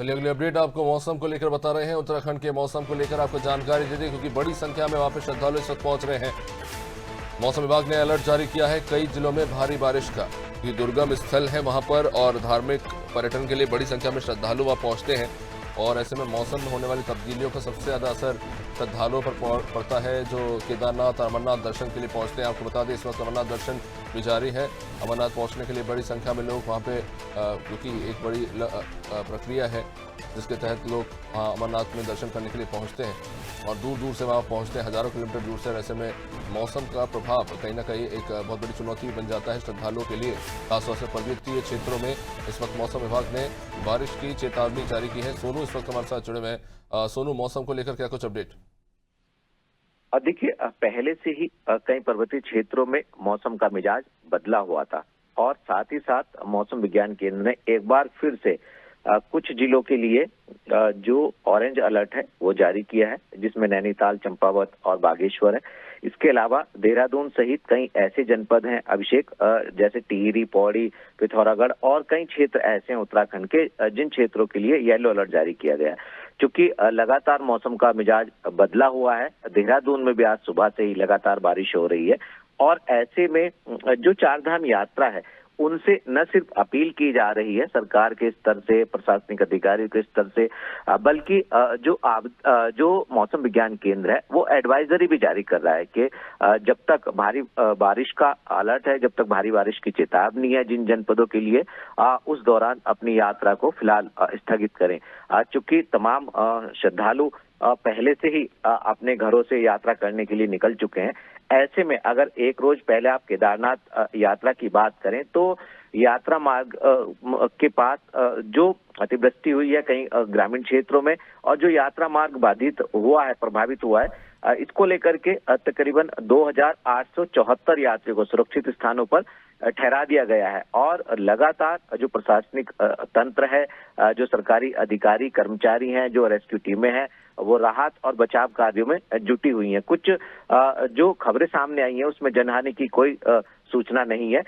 चलिए अगली अपडेट आपको मौसम को लेकर बता रहे हैं। उत्तराखंड के मौसम को लेकर आपको जानकारी दे दें क्योंकि बड़ी संख्या में वहां पर श्रद्धालु इस वक्त पहुंच रहे हैं। मौसम विभाग ने अलर्ट जारी किया है कई जिलों में भारी बारिश का। ये दुर्गम स्थल है वहां पर और धार्मिक पर्यटन के लिए बड़ी संख्या में श्रद्धालु वहां पहुंचते हैं और ऐसे में मौसम में होने वाली तब्दीलियों का सबसे ज्यादा असर श्रद्धालुओं पर पड़ता है जो केदारनाथ और अमरनाथ दर्शन के लिए पहुंचते हैं। आपको बता दें इस वक्त अमरनाथ दर्शन भी जारी है। अमरनाथ पहुंचने के लिए बड़ी संख्या में लोग वहां पे क्योंकि एक बड़ी प्रक्रिया है जिसके तहत लोग अमरनाथ में दर्शन करने के लिए पहुंचते हैं और दूर दूर से वहां पहुंचते हैं, हजारों किलोमीटर दूर से। ऐसे में मौसम का प्रभाव कहीं ना कहीं एक बहुत बड़ी चुनौती बन जाता है श्रद्धालुओं के लिए, खासतौर से पर्वतीय क्षेत्रों में। इस वक्त मौसम विभाग ने बारिश की चेतावनी जारी की है। सोनू इस वक्त हमारे साथ जुड़े हुए हैं। सोनू, मौसम को लेकर क्या कुछ अपडेट? देखिए, पहले से ही कई पर्वतीय क्षेत्रों में मौसम का मिजाज बदला हुआ था और साथ ही साथ मौसम विज्ञान केंद्र ने एक बार फिर से कुछ जिलों के लिए जो ऑरेंज अलर्ट है वो जारी किया है, जिसमें नैनीताल, चंपावत और बागेश्वर है। इसके अलावा देहरादून सहित कई ऐसे जनपद हैं अभिषेक, जैसे टिहरी, पौड़ी, पिथौरागढ़ और कई क्षेत्र ऐसे हैं उत्तराखंड के जिन क्षेत्रों के लिए येलो अलर्ट जारी किया गया है। क्योंकि लगातार मौसम का मिजाज बदला हुआ है, देहरादून में भी आज सुबह से ही लगातार बारिश हो रही है और ऐसे में जो चारधाम यात्रा है उनसे न सिर्फ अपील की जा रही है सरकार के स्तर से, प्रशासनिक अधिकारियों के स्तर से, बल्कि जो मौसम विज्ञान केंद्र है वो एडवाइजरी भी जारी कर रहा है कि जब तक भारी बारिश का अलर्ट है, जब तक भारी बारिश की चेतावनी है जिन जनपदों के लिए, उस दौरान अपनी यात्रा को फिलहाल स्थगित करें। चूंकि तमाम श्रद्धालु पहले से ही अपने घरों से यात्रा करने के लिए निकल चुके हैं, ऐसे में अगर एक रोज पहले आप केदारनाथ यात्रा की बात करें तो यात्रा मार्ग के पास जो अतिवृष्टि हुई है कई ग्रामीण क्षेत्रों में और जो यात्रा मार्ग बाधित हुआ है, प्रभावित हुआ है, इसको लेकर के तकरीबन 2874 यात्रियों को सुरक्षित स्थानों पर ठहरा दिया गया है और लगातार जो प्रशासनिक तंत्र है, जो सरकारी अधिकारी कर्मचारी हैं, जो रेस्क्यू टीमें हैं, वो राहत और बचाव कार्यों में जुटी हुई हैं। कुछ जो खबरें सामने आई हैं उसमें जनहानि की कोई सूचना नहीं है।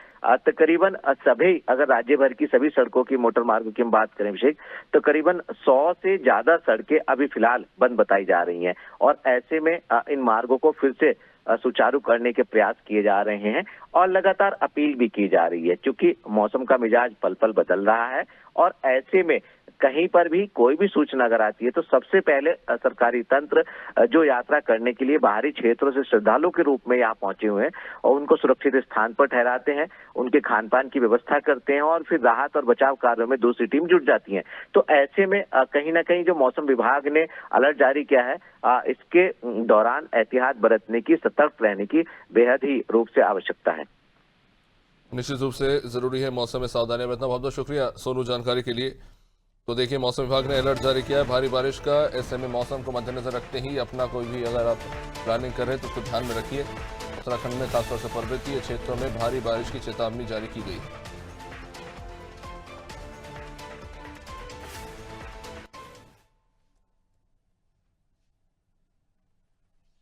तकरीबन सभी, अगर राज्य भर की सभी सड़कों की, मोटर मार्गों की हम बात करें अभिषेक, तो करीबन 100 से ज्यादा सड़कें अभी फिलहाल बंद बताई जा रही हैं और ऐसे में इन मार्गों को फिर से सुचारू करने के प्रयास किए जा रहे हैं और लगातार अपील भी की जा रही है। क्योंकि मौसम का मिजाज पल पल बदल रहा है और ऐसे में कहीं पर भी कोई भी सूचना अगर आती है तो सबसे पहले सरकारी तंत्र जो यात्रा करने के लिए बाहरी क्षेत्रों से श्रद्धालु के रूप में यहाँ पहुंचे हुए हैं और उनको सुरक्षित स्थान पर ठहराते हैं, उनके खान पान की व्यवस्था करते हैं और फिर राहत और बचाव कार्यों में दूसरी टीम जुट जाती है। तो ऐसे में कहीं ना कहीं जो मौसम विभाग ने अलर्ट जारी किया है, इसके दौरान एहतियात बरतने की, सतर्क रहने की बेहद ही रूप से आवश्यकता है। निश्चित रूप से जरूरी है मौसम में सावधानी बरतना। बहुत बहुत शुक्रिया सोनू जानकारी के लिए। तो देखिए, मौसम विभाग ने अलर्ट जारी किया है भारी बारिश का। ऐसे में मौसम को मद्देनजर रखते ही अपना कोई भी अगर आप प्लानिंग कर रहे हैं तो उसको ध्यान में रखिए। उत्तराखंड में खासतौर से पर्वतीय क्षेत्रों में भारी बारिश की चेतावनी जारी की गई है।